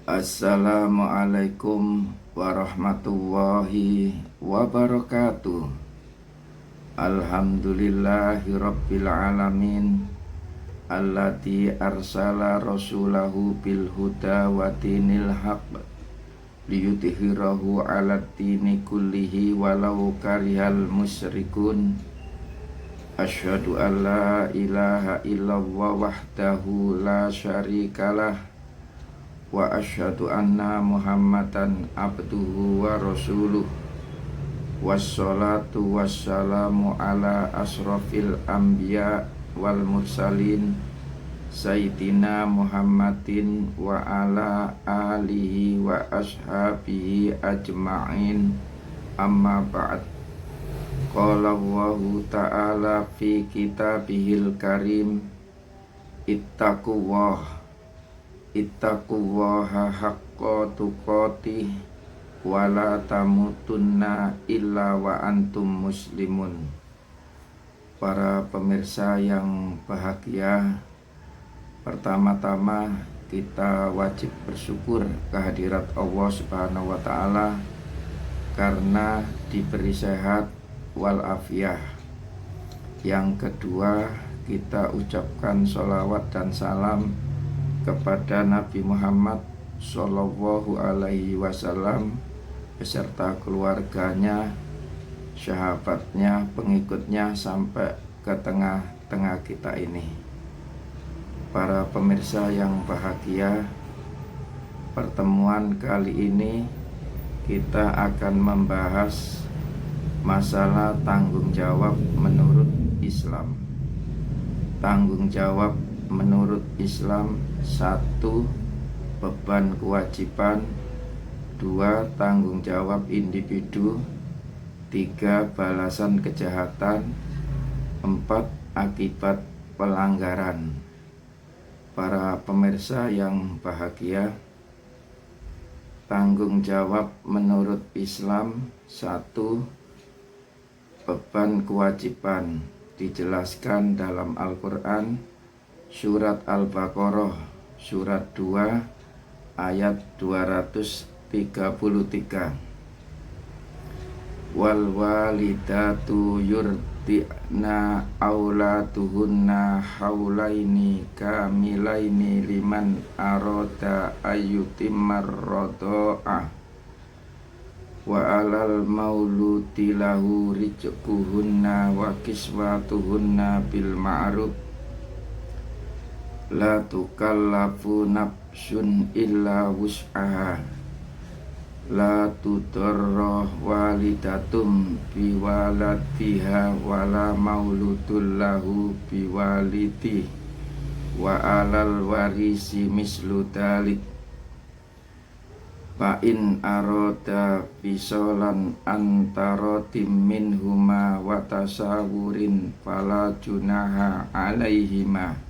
Assalamualaikum warahmatullahi wabarakatuh. Alhamdulillahi rabbil alamin, allati arsala rasulahu bil huda wa dinil haq liyudhhirahu 'alad dini kullihi walau karihal musyrikun. Asyhadu an la ilaha illallah wahdahu la syarikalah wa asyhadu anna Muhammadan abduhu wa rasuluh. Wassalatu wassalamu ala asrafil anbiya wal mursalin sayyidina Muhammadin wa ala alihi wa ashabihi ajma'in, amma ba'd. Qala Allahu ta'ala fi kitabihil karim, ittaqullaha haqqa tuqatih wa la tamutunna illa wa antum muslimun. Para pemirsa yang bahagia, pertama-tama kita wajib bersyukur kehadirat Allah Subhanahu wa ta'ala karena diberi sehat walafiat. Yang kedua, kita ucapkan sholawat dan salam kepada Nabi Muhammad Sallallahu Alaihi Wasallam beserta keluarganya, sahabatnya, pengikutnya sampai ke tengah-tengah kita ini. Para pemirsa yang bahagia, pertemuan kali ini kita akan membahas masalah tanggung jawab menurut Islam. Tanggung jawab menurut Islam: 1. Beban kewajiban. 2. Tanggung jawab individu. 3. Balasan kejahatan. 4. Akibat pelanggaran. Para pemirsa yang bahagia, tanggung jawab menurut Islam: 1. Beban kewajiban dijelaskan dalam Al-Quran Surat Al-Baqarah Surat 2 ayat 233. Wal walidatu yurdi'na aulatuhunna haulaini kamilaini liman arada ayyutimmar radha'ah wa alal mauludi lahu rizquhunna wa kiswatuhunna bil ma'ruf la tukallafu nafsun illa wus'aha la tudarra walidatum biwaladiha wala mauludul lahu biwalidi wa alal warisi mislu dalik fa in aroda bisolan antara timmin huma wa tasawurin fala junaha alaihima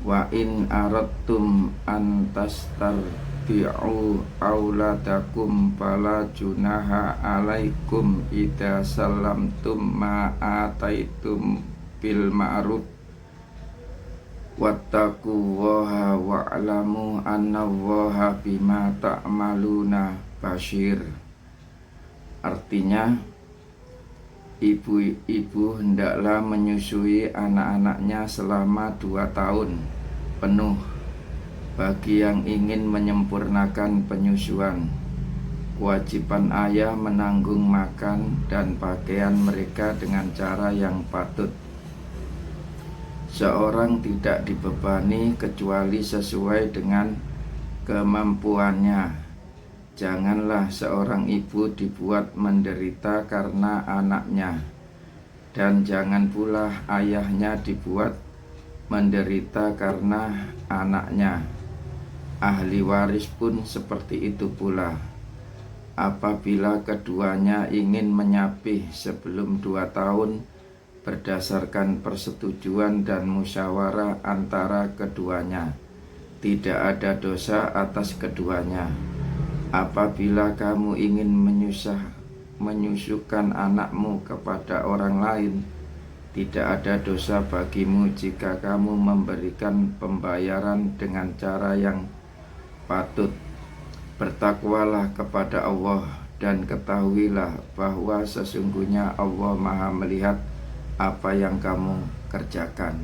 wa in aradtum an tastardi'u auladakum fala junaha alaikum idza sallamtum ma ataitum bil ma'ruf wattaqullaha wa'lamu annallaha bima ta'maluna basyir. Artinya, ibu-ibu hendaklah menyusui anak-anaknya selama 2 tahun penuh. Bagi yang ingin menyempurnakan penyusuan, kewajiban ayah menanggung makan dan pakaian mereka dengan cara yang patut. Seorang tidak dibebani kecuali sesuai dengan kemampuannya. Janganlah seorang ibu dibuat menderita karena anaknya, dan jangan pula ayahnya dibuat menderita karena anaknya. Ahli waris pun seperti itu pula. Apabila keduanya ingin menyapih sebelum 2 tahun berdasarkan persetujuan dan musyawarah antara keduanya, tidak ada dosa atas keduanya. Apabila kamu ingin menyusukan anakmu kepada orang lain, tidak ada dosa bagimu jika kamu memberikan pembayaran dengan cara yang patut. Bertakwalah kepada Allah dan ketahuilah bahwa sesungguhnya Allah Maha melihat apa yang kamu kerjakan.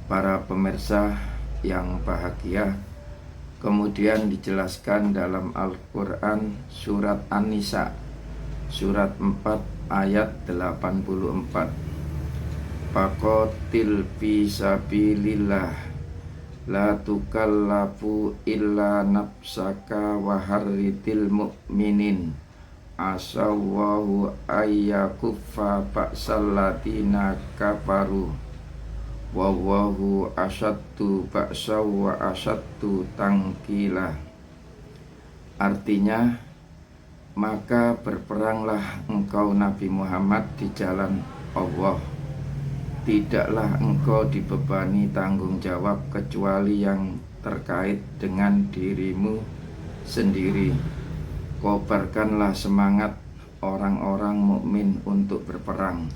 Para pemirsa yang bahagia, kemudian dijelaskan dalam Al-Quran surat An-Nisa surat 4 ayat 84. Faqatil fi sabilillah la tukallafu illa nafsaka wa harritil mu'minin asallahu ayyakuffa ba'sallatina kafaru wallahu asyaddu ba'saw wa asyaddu tangkila. Artinya, maka berperanglah engkau Nabi Muhammad di jalan Allah. Tidaklah engkau dibebani tanggung jawab kecuali yang terkait dengan dirimu sendiri. Kobarkanlah semangat orang-orang mukmin untuk berperang.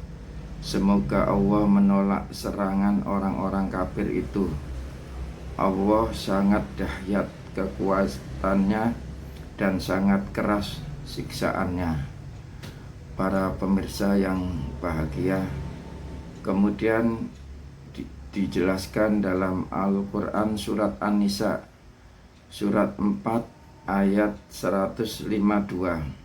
Semoga Allah menolak serangan orang-orang kafir itu. Allah sangat dahsyat kekuasaannya dan sangat keras siksaannya. Para pemirsa yang bahagia, kemudian dijelaskan dalam Al-Quran surat An-Nisa surat 4 ayat 152.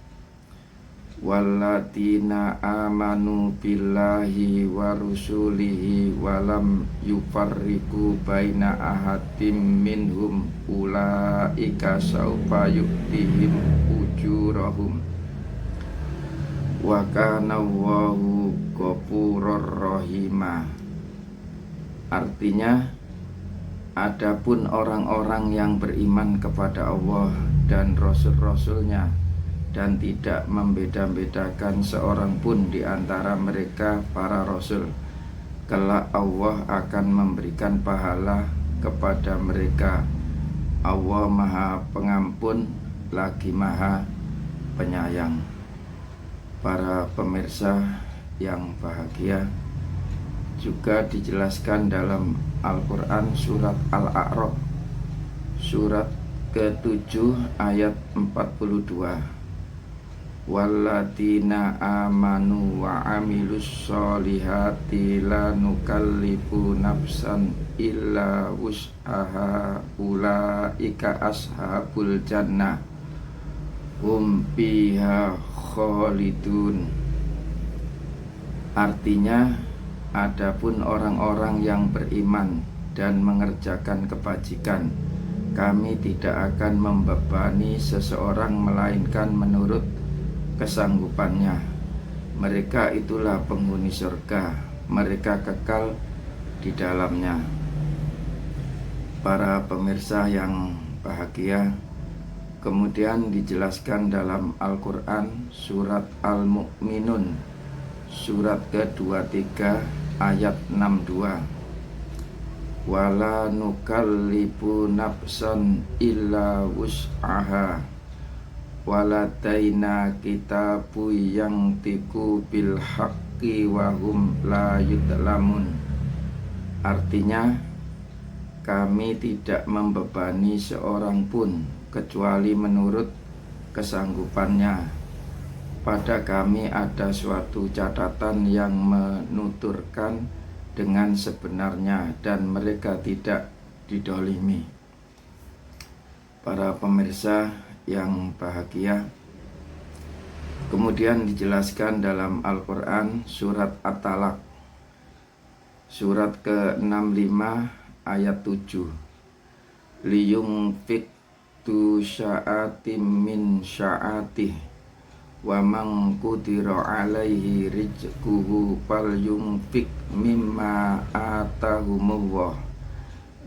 Wallatina amanu billahi wa rusulihi walam yufarriqu baina ahadim minhum ulaika saufa yu'tihim ujurahum wa kana Allahu ghafurur rahima. Artinya, adapun orang-orang yang beriman kepada Allah dan Rasul-Rasulnya dan tidak membeda-bedakan seorang pun di antara mereka para Rasul, kelak Allah akan memberikan pahala kepada mereka. Allah Maha Pengampun lagi Maha Penyayang. Para pemirsa yang bahagia, juga dijelaskan dalam Al-Quran surat Al-A'raf surat ke-7 ayat 42. Wallatina amanu wa amilus solihati la nukallifu nafsan illa wus'aha ulaika ashabul jannah hum fiha khalidun. Artinya, adapun orang-orang yang beriman dan mengerjakan kebajikan, kami tidak akan membebani seseorang melainkan menurut kesanggupannya. Mereka itulah penghuni surga, mereka kekal di dalamnya. Para pemirsa yang bahagia, kemudian dijelaskan dalam Al-Quran surat Al-Mu'minun surat ke-23 ayat 62. Wala nukallifu nafsan illa wus'aha waladaina kitabu yang tiku bil haqqi wa hum la yudlamun. Artinya, kami tidak membebani seorang pun kecuali menurut kesanggupannya. Pada kami ada suatu catatan yang menuturkan dengan sebenarnya dan mereka tidak didolimi. Para pemirsa yang bahagia, kemudian dijelaskan dalam Al-Quran surat At-Talaq surat ke-65 ayat 7. Liyungfik tu sya'atim min sya'atih wa man qudira alaihi rizquhu falyunfik mimma atahumullah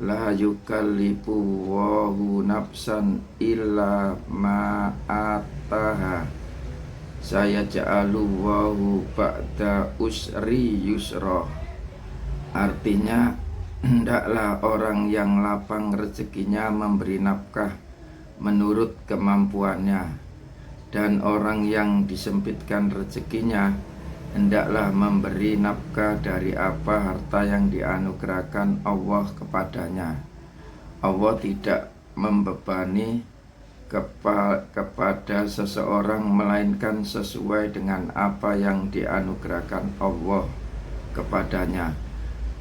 la yukallifu Allahu nafsan illa ma ataha sayaj'alu Allahu ba'da usri yusra. Artinya, hendaklah orang yang lapang rezekinya memberi nafkah menurut kemampuannya, dan orang yang disempitkan rezekinya hendaklah memberi nafkah dari apa harta yang dianugerahkan Allah kepadanya. Allah tidak membebani kepada seseorang melainkan sesuai dengan apa yang dianugerahkan Allah kepadanya.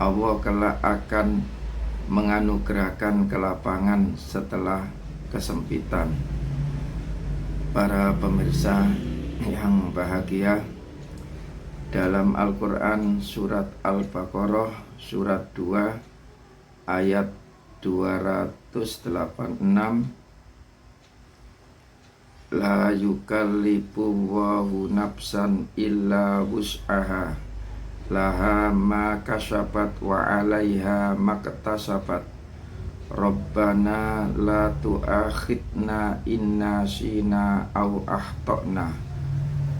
Allah kelak akan menganugerahkan kelapangan setelah kesempitan. Para pemirsa yang bahagia, dalam Al-Quran surat Al-Baqarah surat 2 ayat 286, la yukallifu wahu nafsan illa wus'aha laha ma kasabat wa 'alaiha maktasabat Rabbana la tu'akhidna inna sina au akhtana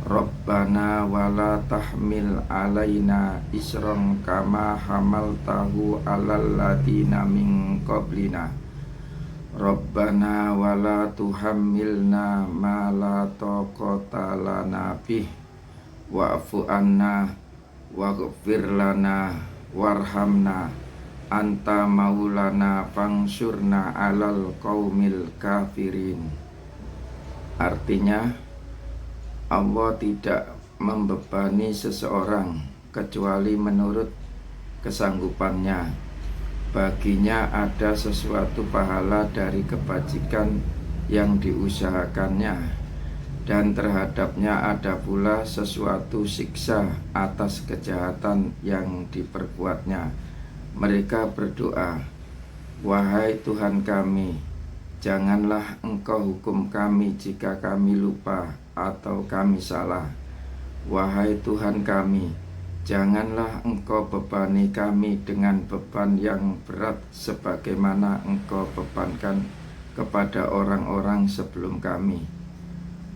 Rabbana wa la tahmil 'alaina isran kama hamaltahu 'alal ladina min qablina Rabbana wa la tuhammilna ma la taqata lana bih wa'fu anna waghfir lana warhamna anta maulana fangsurna alal qaumil kafirin. Artinya, Allah tidak membebani seseorang kecuali menurut kesanggupannya. Baginya ada sesuatu pahala dari kebajikan yang diusahakannya, dan terhadapnya ada pula sesuatu siksa atas kejahatan yang diperbuatnya. Mereka berdoa, wahai Tuhan kami, janganlah Engkau hukum kami jika kami lupa atau kami salah. Wahai Tuhan kami, janganlah Engkau bebani kami dengan beban yang berat sebagaimana Engkau bebankan kepada orang-orang sebelum kami.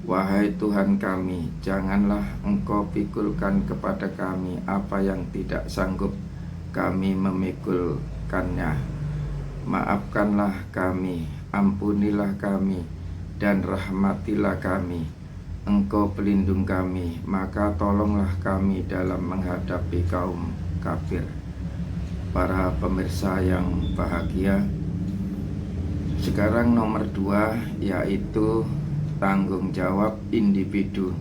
Wahai Tuhan kami, janganlah Engkau pikulkan kepada kami apa yang tidak sanggup kami memikulkannya. Maafkanlah kami, ampunilah kami, dan rahmatilah kami. Engkau pelindung kami, maka tolonglah kami dalam menghadapi kaum kafir. Para pemirsa yang bahagia, sekarang nomor 2 yaitu tanggung jawab individu.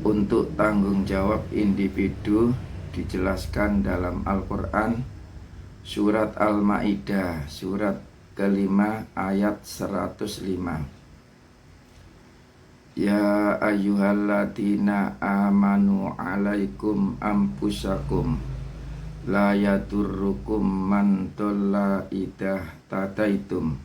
Untuk tanggung jawab individu dijelaskan dalam Al-Quran surat Al-Ma'idah surat ke-5 ayat 105. Ya ayyuhalladzina amanu alaikum ampusakum la yadurrukum man dhalla idza tadaitum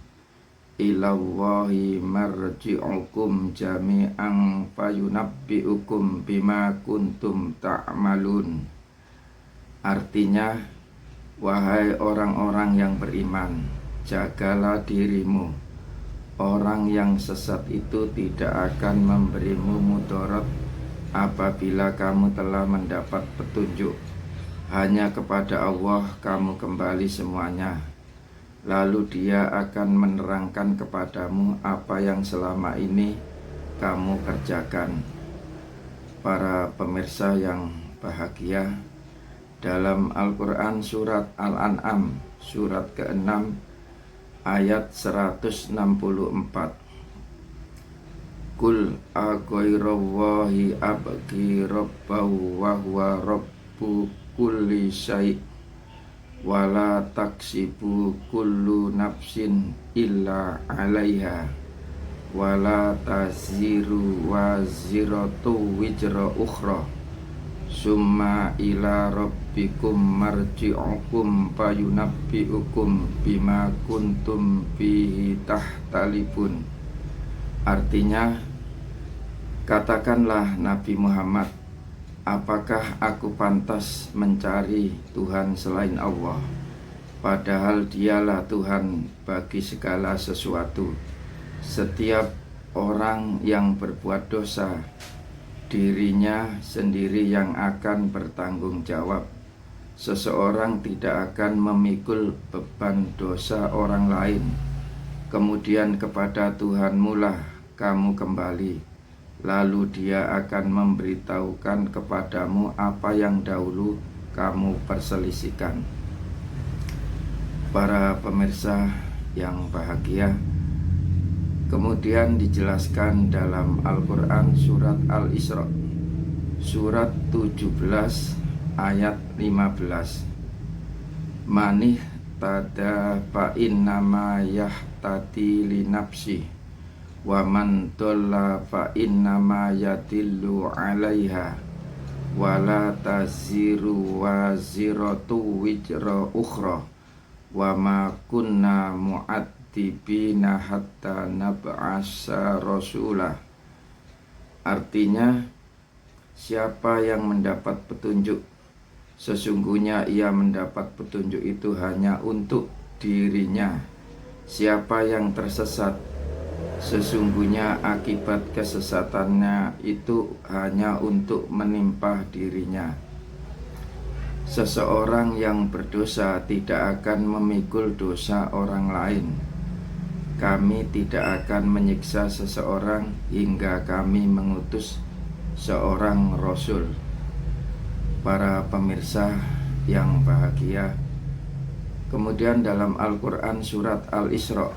ilallahi marji'ukum jami'an fayunabbi'ukum bima kuntum ta'malun. Artinya, wahai orang-orang yang beriman, jagalah dirimu. Orang yang sesat itu tidak akan memberimu mudarat apabila kamu telah mendapat petunjuk. Hanya kepada Allah kamu kembali semuanya. Lalu Dia akan menerangkan kepadamu apa yang selama ini kamu kerjakan. Para pemirsa yang bahagia, dalam Al-Quran surat Al-An'am surat ke-6 ayat 164, Kul aghairallahi abghi rabbahu wa huwa rabbu kulli syai' wala taksibu kullu nafsin illa 'alaiha wala taziru waziratu wizra ukhra summa ila rabbikum marji'ukum fayunabbi'ukum bima kuntum fihi tahtalifun. Artinya, katakanlah Nabi Muhammad, apakah aku pantas mencari Tuhan selain Allah, padahal Dialah Tuhan bagi segala sesuatu. Setiap orang yang berbuat dosa, dirinya sendiri yang akan bertanggung jawab. Seseorang tidak akan memikul beban dosa orang lain. Kemudian kepada Tuhanmu lah kamu kembali, lalu Dia akan memberitahukan kepadamu apa yang dahulu kamu perselisihkan. Para pemirsa yang bahagia, Kemudian dijelaskan dalam Al-Quran surat Al-Isra surat 17 ayat 15. Manih tada fa innama yahtati li nafsi wa man dhalla fa innama yadillu 'alaiha wa la taziru waziratu wizra ukhra wa ma kunna mu'adzibina hatta nab'asa rasulah. Artinya, siapa yang mendapat petunjuk, sesungguhnya ia mendapat petunjuk itu hanya untuk dirinya. Siapa yang tersesat, sesungguhnya akibat kesesatannya itu hanya untuk menimpa dirinya. Seseorang yang berdosa tidak akan memikul dosa orang lain. Kami tidak akan menyiksa seseorang hingga kami mengutus seorang rasul. Para pemirsa yang bahagia, kemudian dalam Al-Quran surat Al-Isra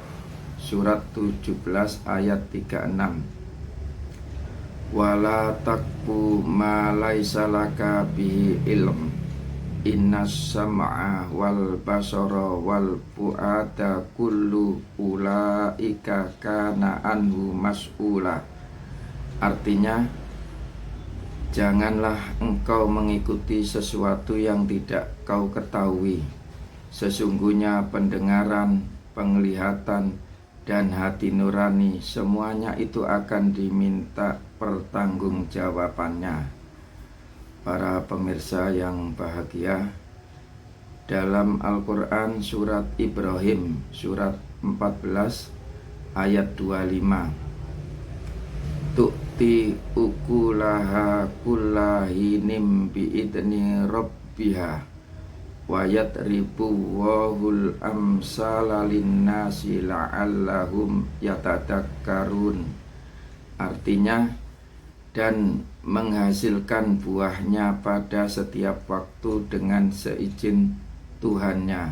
surat 17 ayat 36, wala taqfu ma laisa laka bihi ilm innas sam'a wal basara wal fu'ada kullu ulaika kana anhu mas'ula. Artinya, janganlah engkau mengikuti sesuatu yang tidak kau ketahui. Sesungguhnya pendengaran, penglihatan, dan hati nurani semuanya itu akan diminta pertanggungjawabannya. Para pemirsa yang bahagia, dalam Al-Quran surat Ibrahim surat 14 ayat 25, tu'ti ukulaha kullahinim bi'idni rabbiha wa yadribu wahul amsala linnasi la'allahum yatadakkarun. Artinya, dan menghasilkan buahnya pada setiap waktu dengan seizin Tuhannya.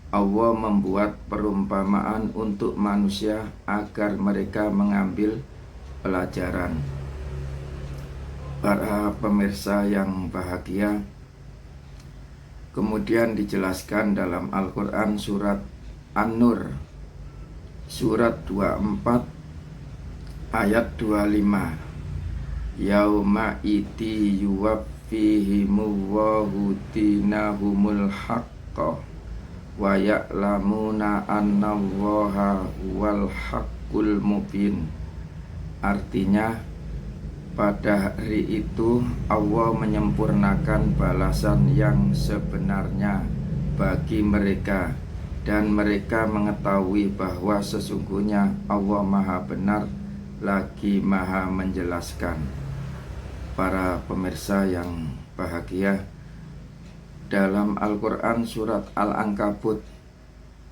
Allah membuat perumpamaan untuk manusia agar mereka mengambil pelajaran. Para pemirsa yang bahagia, kemudian dijelaskan dalam Al-Quran surat An-Nur surat 24 ayat 25, yauma iti yuwaffihimu wahu dinahumul haqqa wa ya'lamuna annallaha wal haqqul mubin. Artinya, pada hari itu Allah menyempurnakan balasan yang sebenarnya bagi mereka, dan mereka mengetahui bahwa sesungguhnya Allah Maha Benar lagi Maha Menjelaskan. Para pemirsa yang bahagia, dalam Al-Quran surat Al-Ankabut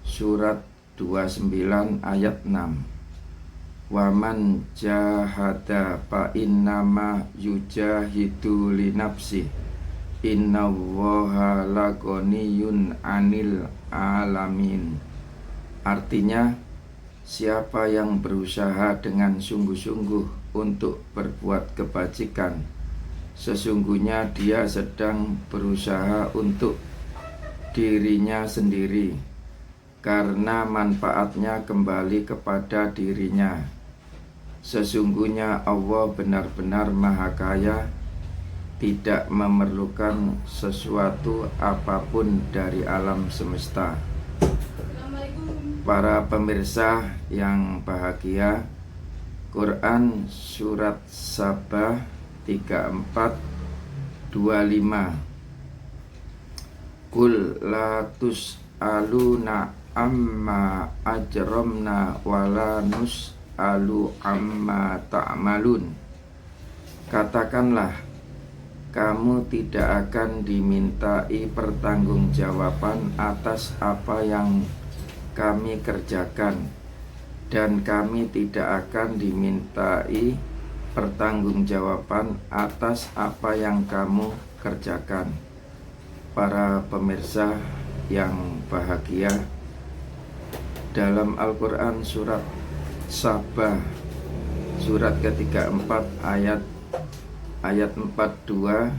surat 29 ayat 6, waman jahada fa innama yujahidu li nafsi innallaha lagoniyun anil alamin. Artinya, siapa yang berusaha dengan sungguh-sungguh untuk berbuat kebajikan, sesungguhnya dia sedang berusaha untuk dirinya sendiri, karena manfaatnya kembali kepada dirinya. Sesungguhnya Allah benar-benar Maha Kaya, tidak memerlukan sesuatu apapun dari alam semesta. Para pemirsa yang bahagia, Quran surat Sabah 34:25, Kul la tus'aluna amma ajramna wala nus'alu amma ta'malun. Katakanlah, kamu tidak akan dimintai pertanggungjawaban atas apa yang kami kerjakan, dan kami tidak akan dimintai pertanggungjawaban atas apa yang kamu kerjakan. Para pemirsa yang bahagia, dalam Al-Quran surat Sabah surat ke-34 ayat 42.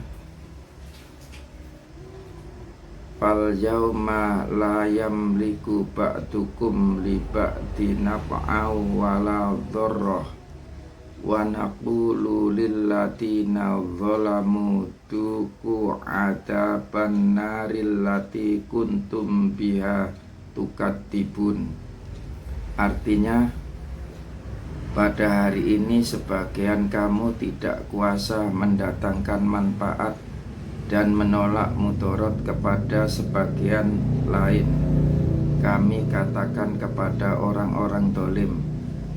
Fal yauma la yamliku ba'dukum li ba'din naf'aw wala dharrah wa naqulu lil ladina zalamu duku adaban naril lati kuntum biha tukatibun. Artinya, pada hari ini sebagian kamu tidak kuasa mendatangkan manfaat dan menolak mudarat kepada sebagian lain. Kami katakan kepada orang-orang dolim,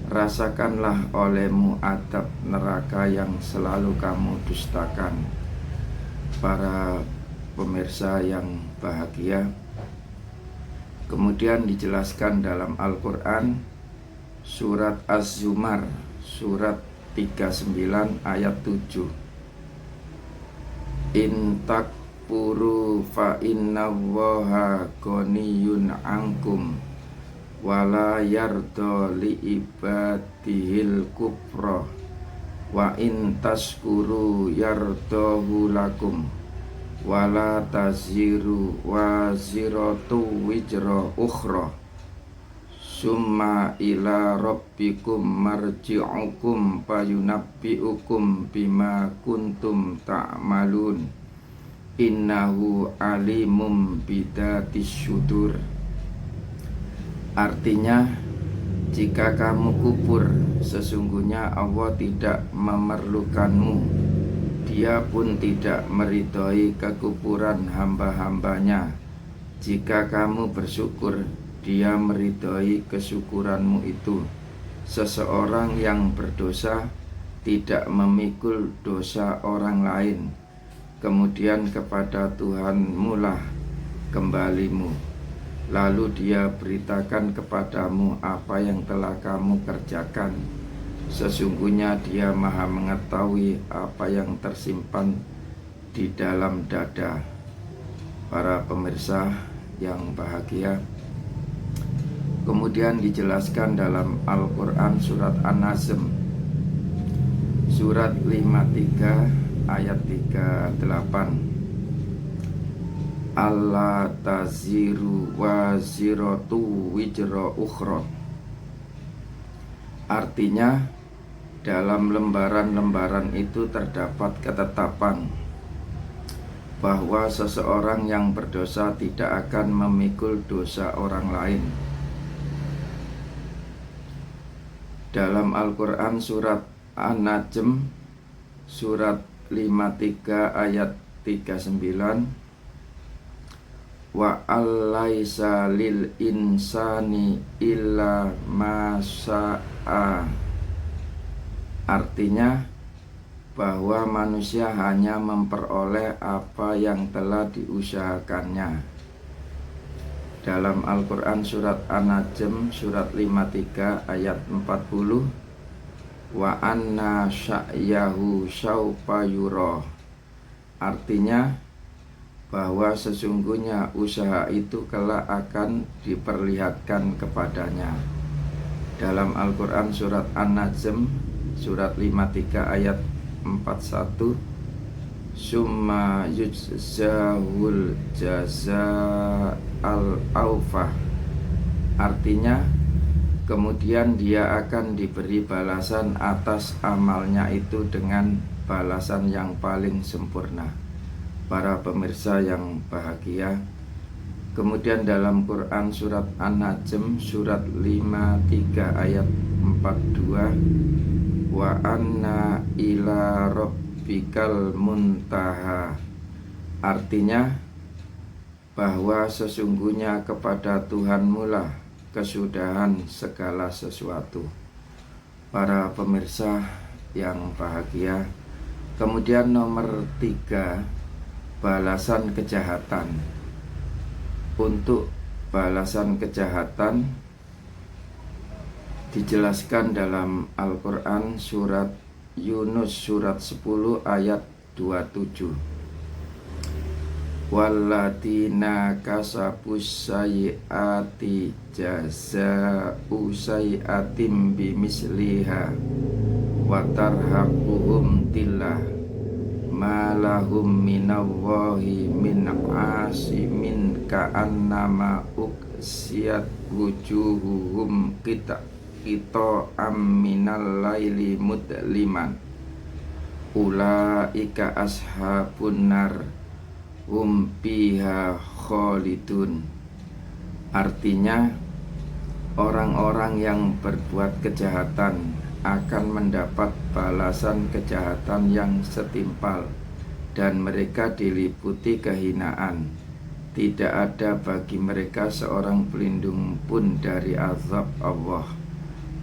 rasakanlah olehmu adab neraka yang selalu kamu dustakan. Para pemirsa yang bahagia, kemudian dijelaskan dalam Al-Quran surat Az-Zumar surat 39 ayat 7. In takfuru fa innallaha ghaniyun ankum wala yarda li ibadihil kufra wa in taskuru yardahu lakum wala taziru waziratu wizra ukhra summa ila rabbikum marji'ukum fayunabbi'ukum bima kuntum ta'malun innahu alimum bidatis syudur. Artinya, jika kamu kufur, sesungguhnya Allah tidak memerlukanmu. Dia pun tidak meridhoi kekufuran hamba-hambanya. Jika kamu bersyukur, Dia meridhoi kesyukuranmu itu. Seseorang yang berdosa tidak memikul dosa orang lain. Kemudian kepada Tuhanmu lah kembalimu. Lalu Dia beritakan kepadamu apa yang telah kamu kerjakan. Sesungguhnya Dia maha mengetahui apa yang tersimpan di dalam dada. Para pemirsa yang bahagia, kemudian dijelaskan dalam Al-Quran surat An-Najm surat 53 ayat 38. Allah taziru waziratu wizra ukhra. Artinya, dalam lembaran-lembaran itu terdapat ketetapan bahwa seseorang yang berdosa tidak akan memikul dosa orang lain. Dalam Al-Quran surat An-Najm surat 53 ayat 39, wa allaisa lil insani illa ma sa'a. Artinya bahwa manusia hanya memperoleh apa yang telah diusahakannya. Dalam Al-Quran surat An-Najm surat 53 ayat 40, wa anna sya'yahu syaufa yura. Artinya bahwa sesungguhnya usaha itu kelak akan diperlihatkan kepadanya. Dalam Al-Quran surat An-Najm surat 53 ayat 41, summa yujzahul jaza'al awfa. Artinya, kemudian dia akan diberi balasan atas amalnya itu dengan balasan yang paling sempurna. Para pemirsa yang bahagia, kemudian dalam Quran surat An-Najm surat 53 ayat 42, wa anna ila rabbikal muntaha. Artinya bahwa sesungguhnya kepada Tuhanmu lah kesudahan segala sesuatu. Para pemirsa yang bahagia, kemudian nomor 3, balasan kejahatan. Untuk balasan kejahatan dijelaskan dalam Al-Quran surat Yunus surat 10 ayat 27. Wallatina kasabus sayyiati jaza'u sayyiatim bimisliha wa tarhaquhum tillah ma lahum minallahi min asimin ka'annama uksiyat wujuhuhum kita minal laili mudliman ulaika ashabun nar hum fiha khalidun. Artinya, orang-orang yang berbuat kejahatan akan mendapat balasan kejahatan yang setimpal dan mereka diliputi kehinaan. Tidak ada bagi mereka seorang pelindung pun dari azab Allah.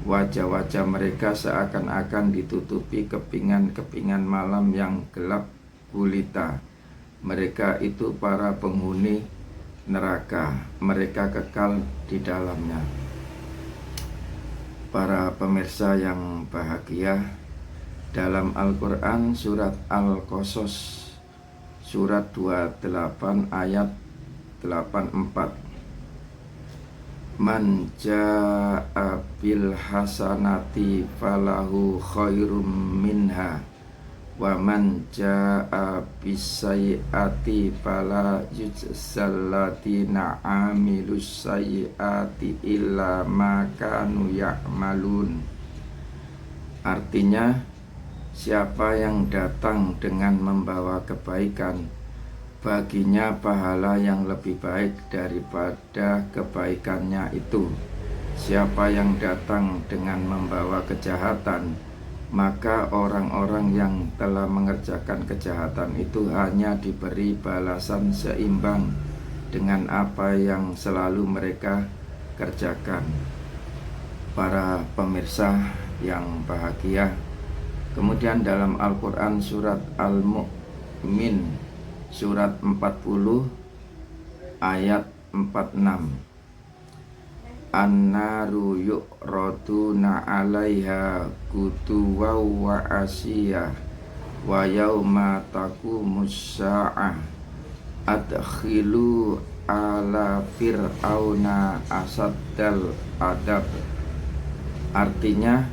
Wajah-wajah mereka seakan-akan ditutupi kepingan-kepingan malam yang gelap gulita. Mereka itu para penghuni neraka, mereka kekal di dalamnya. Para pemirsa yang bahagia, dalam Al-Quran surat Al-Qasas surat 28 ayat 84, man jaa bil hasanati falahu khairum minha wa man jaa bisayyiati fala yujzal ladina amilus sayyiati illa ma kanu ya'malun. Artinya, siapa yang datang dengan membawa kebaikan, baginya pahala yang lebih baik daripada kebaikannya itu. Siapa yang datang dengan membawa kejahatan, maka orang-orang yang telah mengerjakan kejahatan itu hanya diberi balasan seimbang dengan apa yang selalu mereka kerjakan. Para pemirsa yang bahagia, kemudian dalam Al-Quran surat Al-Mu'min surat 40 ayat 46, An-naru yu'raduna 'alaiha guduwa wa asiyah wa yauma taqumus sa'ah adkhilu ala fir'auna asaddal adab. Artinya,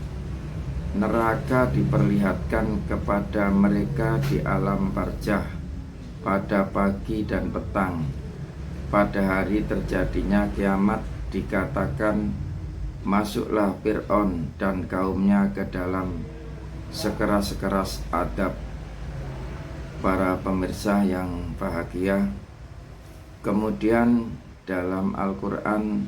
neraka diperlihatkan kepada mereka di alam barzah pada pagi dan petang. Pada hari terjadinya kiamat dikatakan, masuklah Fir'aun dan kaumnya ke dalam sekeras-keras adab. Para pemirsa yang bahagia, kemudian dalam Al-Quran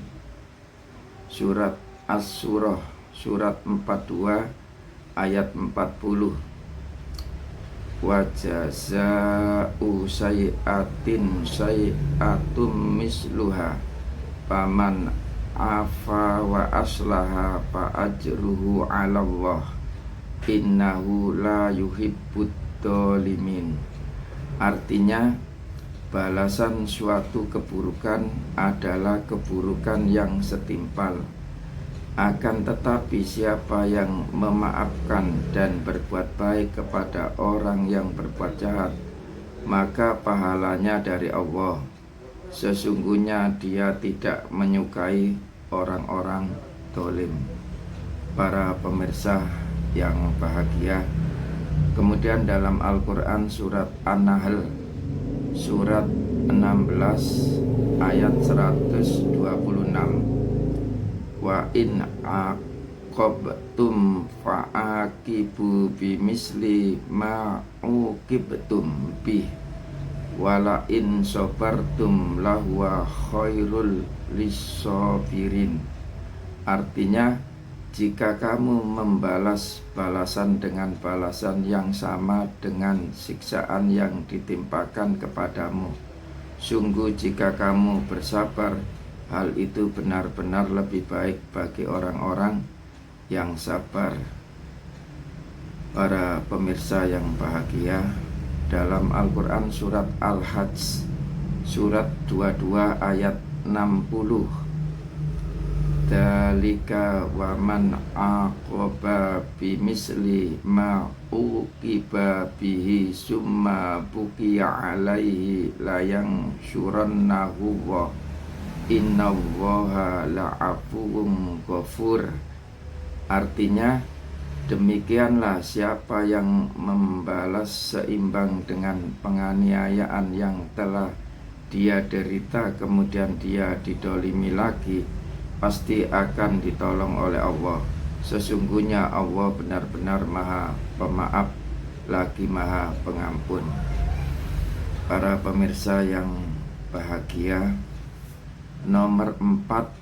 surat As-Surah surat 42 ayat 40, wa jazaa'u sayyi'atin sayyi'atum misluha faman afa wa aslaha fa ajruhu 'ala Allah innahu la yuhibbud dzalimin. Artinya, balasan suatu keburukan adalah keburukan yang setimpal. Akan tetapi siapa yang memaafkan dan berbuat baik kepada orang yang berbuat jahat, maka pahalanya dari Allah. Sesungguhnya dia tidak menyukai orang-orang zalim. Para pemirsa yang bahagia, kemudian dalam Al-Quran surat An-Nahl surat 16 ayat 126, wa in aqabtum fa'aqibu bimisli ma uqibtum bih wala in sabartum lahuwa khairul lissabirin. Artinya, jika kamu membalas balasan dengan balasan yang sama dengan siksaan yang ditimpakan kepadamu, sungguh jika kamu bersabar, hal itu benar-benar lebih baik bagi orang-orang yang sabar. Para pemirsa yang bahagia, dalam Al-Quran surat Al-Hajj surat 22 ayat 60, dzalika wa man aqaba bimisli ma uqiba bihi summa buqiya alaihi layang syurannahu wa innallaha la'afuwun ghafur. Artinya, demikianlah siapa yang membalas seimbang dengan penganiayaan yang telah dia derita, kemudian dia didolimi lagi, pasti akan ditolong oleh Allah. Sesungguhnya Allah benar-benar Maha Pemaaf lagi Maha Pengampun. Para pemirsa yang bahagia, nomor 4,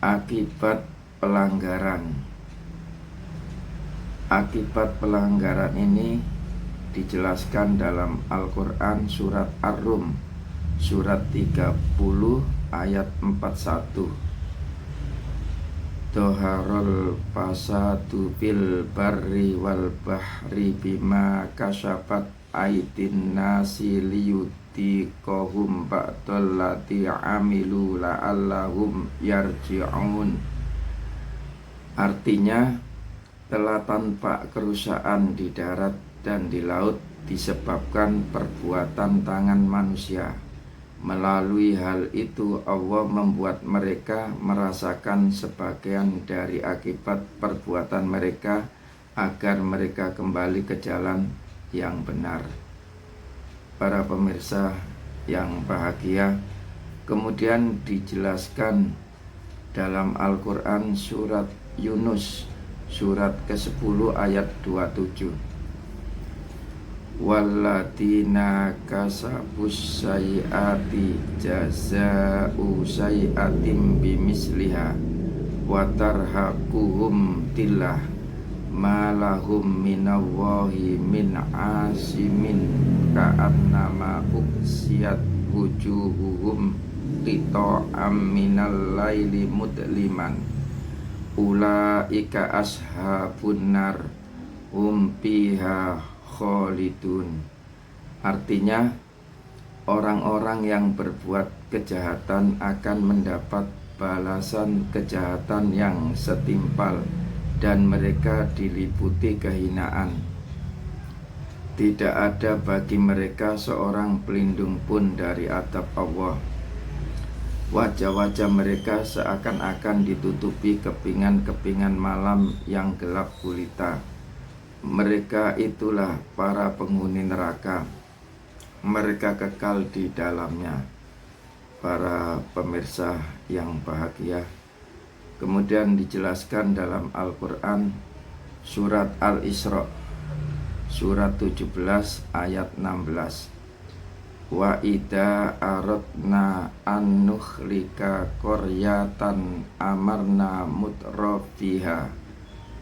akibat pelanggaran. Akibat pelanggaran ini dijelaskan dalam Al-Quran surat Ar-Rum surat 30 ayat 41. Doharul fasadu bil barri wal bahri bima kasyafat aidin nasi liyutiqahum ba'dallati amilu la'allahum yarji'un. Artinya, telah tampak kerusakan di darat dan di laut disebabkan perbuatan tangan manusia. Melalui hal itu Allah membuat mereka merasakan sebagian dari akibat perbuatan mereka agar mereka kembali ke jalan yang benar. Para pemirsa yang bahagia, kemudian dijelaskan dalam Al-Quran surat Yunus surat ke-10 ayat 27. Walladina kasabus sayiati jaza'u sayiatim bimisliha wa tarhaquhum tillah malahum minallahi min asimin ka'annama uksiyat wujuhuhum qita'am minal laili mudliman ulaika ashabun nar hum fiha khalidun. Artinya, orang-orang yang berbuat kejahatan akan mendapat balasan kejahatan yang setimpal dan mereka diliputi kehinaan. Tidak ada bagi mereka seorang pelindung pun dari adab Allah. Wajah-wajah mereka seakan-akan ditutupi kepingan-kepingan malam yang gelap gulita. Mereka itulah para penghuni neraka. Mereka kekal di dalamnya. Para pemirsa yang bahagia, kemudian dijelaskan dalam Al-Quran surat Al-Isra surat 17 ayat 16. Wa idza aradna an nukhlika qaryatan amarna mutrafiha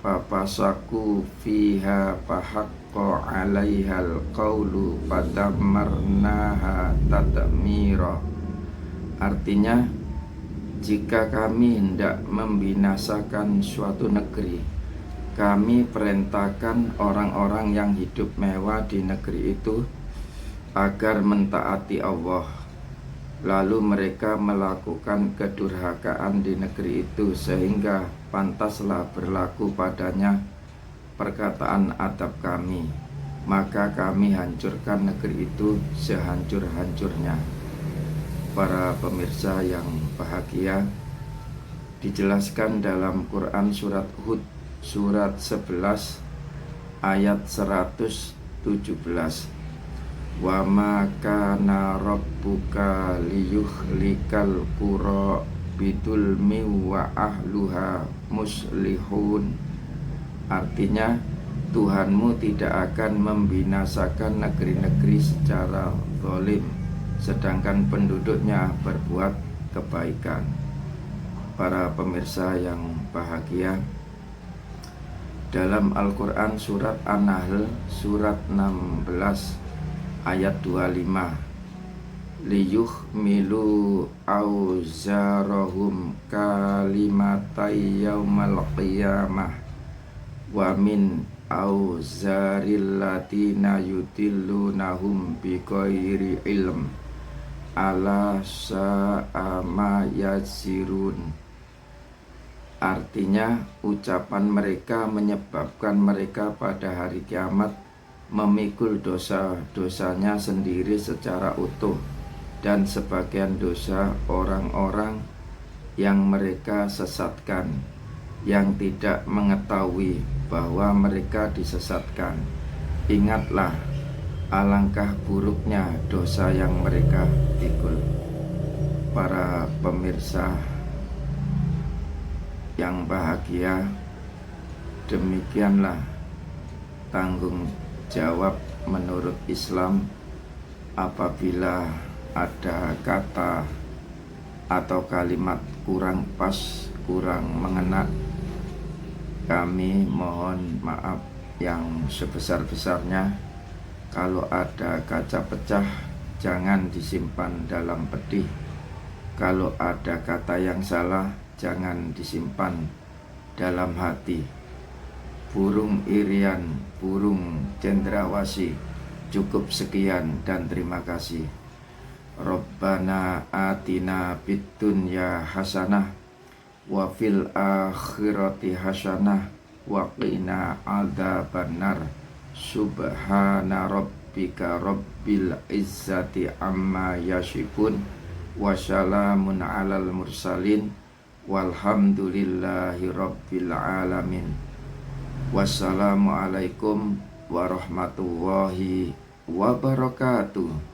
fapasaku fiha fahaqqa 'alaihal qawlu fadammarnaha tadmira. Artinya, jika kami hendak membinasakan suatu negeri, kami perintahkan orang-orang yang hidup mewah di negeri itu agar mentaati Allah. Lalu mereka melakukan kedurhakaan di negeri itu, sehingga pantaslah berlaku padanya perkataan adab kami. Maka kami hancurkan negeri itu sehancur-hancurnya. Para pemirsa yang bahagia, dijelaskan dalam Quran surat Hud surat 11 ayat 117. Wa ma kana rabbuka liyuhlikal qura bidulmi wa ahluha muslihun. Artinya, Tuhanmu tidak akan membinasakan negeri-negeri secara zalim, sedangkan penduduknya berbuat kebaikan. Para pemirsa yang bahagia, dalam Al-Quran surat An-Nahl surat 16 ayat 25, liyuhmilu auzarahum kalimatai yaumal qiyamah wa min auzaril ladina yudillunahum bighairi ilm ala sa'a ma yazirun. Artinya ucapan mereka menyebabkan mereka pada hari kiamat memikul dosa-dosanya sendiri secara utuh, dan sebagian dosa orang-orang yang mereka sesatkan, yang tidak mengetahui bahwa mereka disesatkan. Ingatlah alangkah buruknya dosa yang mereka pikul. Para pemirsa yang bahagia, demikianlah tanggung jawab menurut Islam apabila ada kata atau kalimat kurang pas, kurang mengena. Kami mohon maaf yang sebesar-besarnya. Kalau ada kaca pecah, jangan disimpan dalam pedih. Kalau ada kata yang salah, jangan disimpan dalam hati. Burung irian, burung cendrawasih. Cukup sekian dan terima kasih. Rabbana atina fid dunya hasanah wa fil akhirati hasanah wa qina adzabannar. Subhana rabbika rabbil izzati amma yasifun wa salamun alal mursalin walhamdulillahi rabbil alamin. Wassalamualaikum warahmatullahi wabarakatuh.